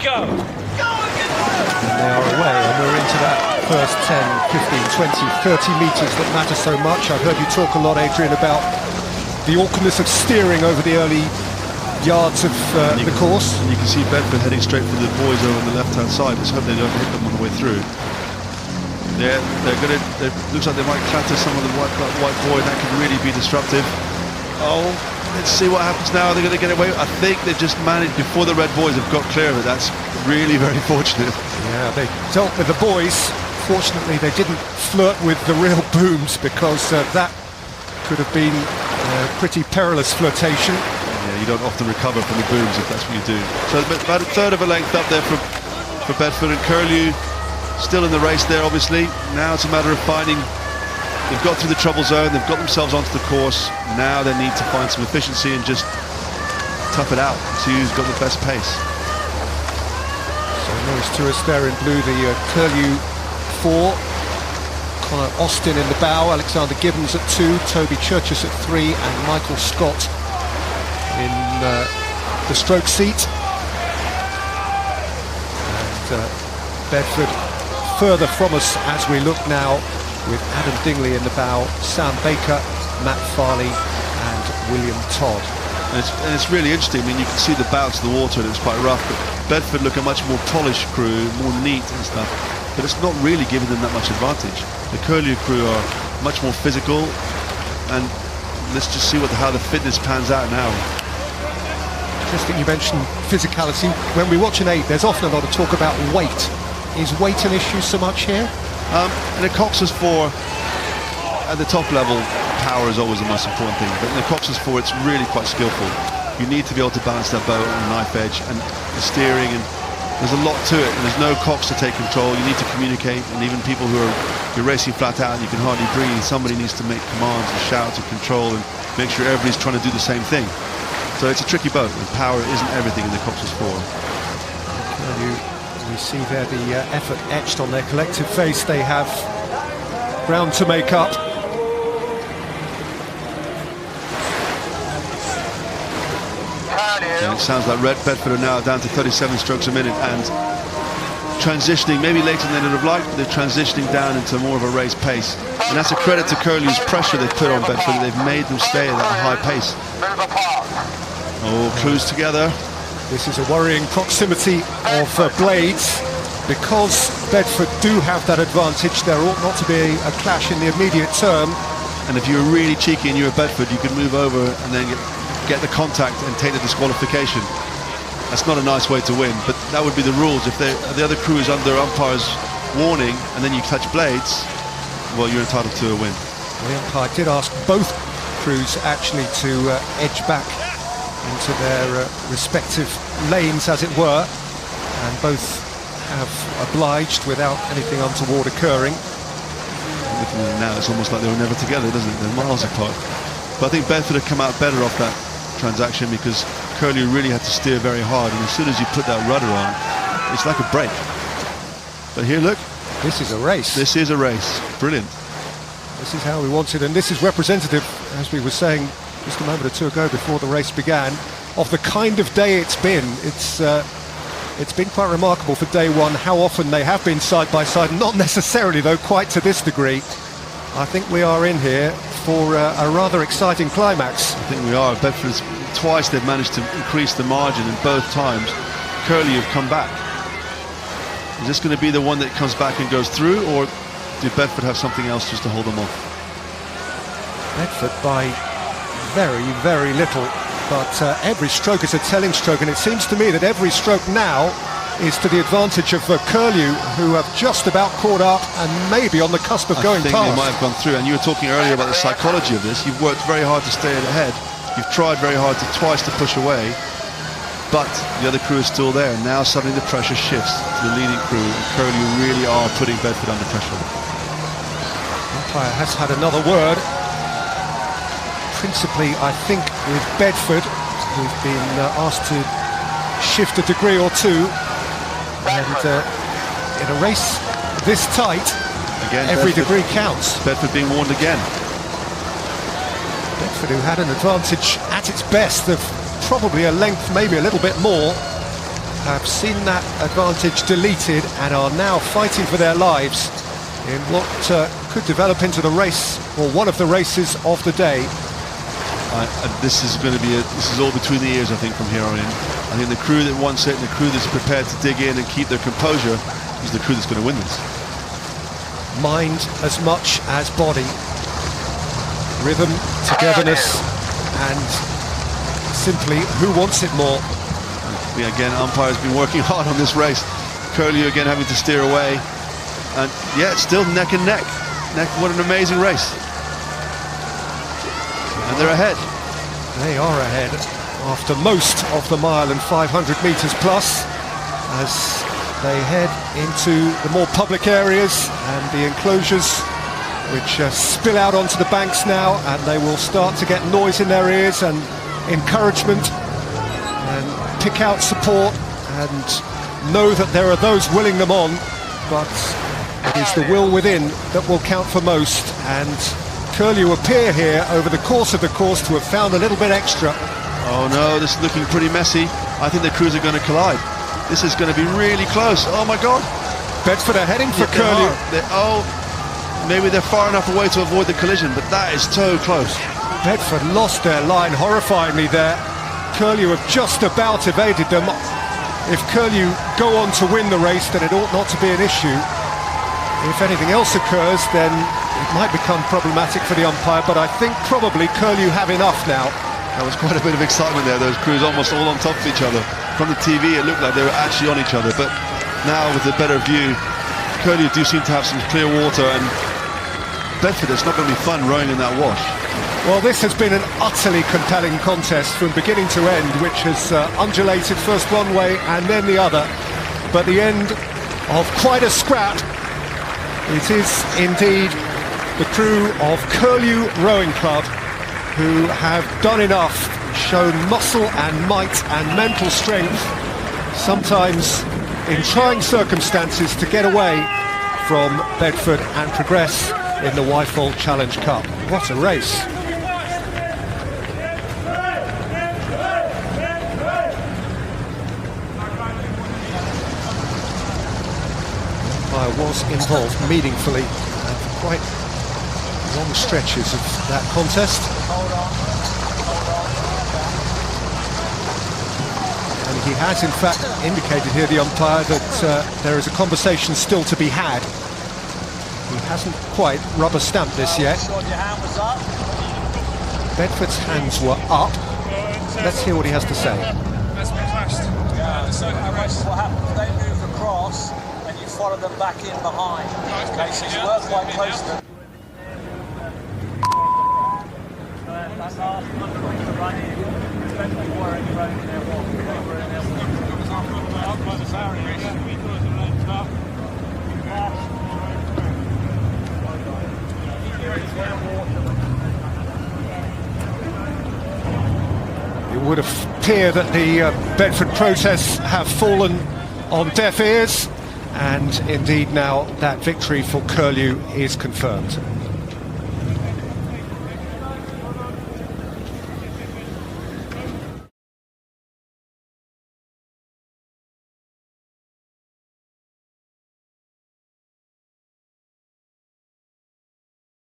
go! And they are away, and we're into that first 10, 15, 20, 30 metres that matter so much. I've heard you talk a lot, Adrian, about the awkwardness of steering over the early yards of the course. And you can see Bedford heading straight for the boys over on the left-hand side. Let's hope they don't hit them on the way through. Yeah, it looks like they might clatter some of the white boy, and that could really be disruptive. Oh, let's see what happens now. They're going to get away. I think they've just managed, before the red boys have got clear of it. That's really very fortunate. Yeah, they dealt with the boys. Fortunately, they didn't flirt with the real booms, because that could have been a pretty perilous flirtation. Yeah, you don't often recover from the booms if that's what you do. So about a third of a length up there for Bedford, and Curlew still in the race there, obviously. Now it's a matter of finding, they've got through the trouble zone, they've got themselves onto the course. Now they need to find some efficiency and just tough it out, see who's got the best pace. So those tourists there in blue, the Curlew 4, Connor Austin in the bow, Alexander Gibbons at 2, Toby Churchus at 3, and Michael Scott in the stroke seat. And Bedford further from us as we look now, with Adam Dingley in the bow, Sam Baker, Matt Farley and William Todd. And it's really interesting. I mean, you can see the bounce of the water and it's quite rough, but Bedford look a much more polished crew, more neat and stuff, but it's not really giving them that much advantage. The Curlew crew are much more physical, and let's just see how the fitness pans out now. Interesting you mentioned physicality. When we watch an 8, there's often a lot of talk about weight. Is weight an issue so much here? In a Cox's 4, at the top level, power is always the most important thing. But in the Cox's 4, it's really quite skillful. You need to be able to balance that boat on a knife edge, and the steering, and there's a lot to it. And there's no Cox to take control. You need to communicate, and even people you're racing flat out and you can hardly breathe. Somebody needs to make commands and shouts and control and make sure everybody's trying to do the same thing. So it's a tricky boat, and power isn't everything in the Cox's 4. We see there the effort etched on their collective face. They have ground to make up. And it sounds like Bedford are now down to 37 strokes a minute and transitioning, maybe later than they would have liked, but they're transitioning down into more of a race pace. And that's a credit to Curlew's pressure they've put on Bedford. They've made them stay at that high pace. Oh, clues together. This is a worrying proximity of blades. Because Bedford do have that advantage, there ought not to be a clash in the immediate term. And if you're really cheeky and you're Bedford, you can move over and then get the contact and take the disqualification. That's not a nice way to win, but that would be the rules. If the other crew is under umpire's warning and then you touch blades, well, you're entitled to a win. The umpire did ask both crews actually to edge back into their respective lanes, as it were, and both have obliged without anything untoward occurring. Looking at it now, it's almost like they were never together, doesn't it? They're miles apart. But I think Bedford have come out better off that transaction, because Curlew really had to steer very hard, and as soon as you put that rudder on, it's like a break. But here, look. This is a race. This is a race. Brilliant. This is how we want it, and this is representative, as we were saying just a moment or two ago before the race began, of the kind of day it's been. It's been quite remarkable for day one how often they have been side by side, not necessarily though quite to this degree. I think we are in here for a rather exciting climax. I think we are. Bedford's twice they've managed to increase the margin, and both times Curlew have come back. Is this going to be the one that comes back and goes through, or did Bedford have something else just to hold them off? Bedford by very, very little, but every stroke is a telling stroke, and it seems to me that every stroke now is to the advantage of Curlew, who have just about caught up and maybe on the cusp of going past. I think they might have gone through, and you were talking earlier about the psychology of this. You've worked very hard to stay ahead, you've tried very hard twice to push away, but the other crew is still there, and now suddenly the pressure shifts to the leading crew, and Curlew really are putting Bedford under pressure. The umpire has had another word, principally I think with Bedford, who've been asked to shift a degree or two, and in a race this tight, again, every degree counts. Bedford being warned again. Bedford, who had an advantage at its best of probably a length, maybe a little bit more, have seen that advantage deleted and are now fighting for their lives in what could develop into the race, or one of the races of the day. This is going to be this is all between the ears, I think, from here on in. I think the crew that wants it and the crew that's prepared to dig in and keep their composure is the crew that's going to win this. Mind as much as body, rhythm, togetherness, and simply who wants it more. Yeah, again, umpire's been working hard on this race. Curlew again having to steer away, and yeah, it's still neck and neck. What an amazing race. And they're ahead. They are ahead after most of the mile and 500 metres plus, as they head into the more public areas and the enclosures, which spill out onto the banks now, and they will start to get noise in their ears and encouragement, and pick out support and know that there are those willing them on, but it is the will within that will count for most. And Curlew appear here over the course of the course to have found a little bit extra. Oh no, this is looking pretty messy. I think the crews are going to collide. This is going to be really close. Oh my God. Bedford are heading for Curlew. Maybe they're far enough away to avoid the collision, but that is so close. Bedford lost their line horrifyingly there. Curlew have just about evaded them. If Curlew go on to win the race, then it ought not to be an issue. If anything else occurs, then it might become problematic for the umpire, but I think probably Curlew have enough now. There was quite a bit of excitement there, those crews almost all on top of each other. From the TV it looked like they were actually on each other, but now with a better view, Curlew do seem to have some clear water, and Bedford, it's not going to be fun rowing in that wash. Well, this has been an utterly compelling contest from beginning to end, which has undulated first one way and then the other, but the end of quite a scrap. It is indeed the crew of Curlew Rowing Club who have done enough, shown muscle and might and mental strength, sometimes in trying circumstances, to get away from Bedford and progress in the Wyfold Challenge Cup. What a race. I was involved meaningfully and for quite long stretches of that contest. And he has in fact indicated here, the umpire, that there is a conversation still to be had. He hasn't quite rubber stamped this yet. Bedford's hands were up. Let's hear what he has to say. That's been clashed. Yeah, so what happens, they move across and you follow them back in behind. Okay, so you work quite close to them. It would appear that the Bedford protests have fallen on deaf ears, and indeed now that victory for Curlew is confirmed.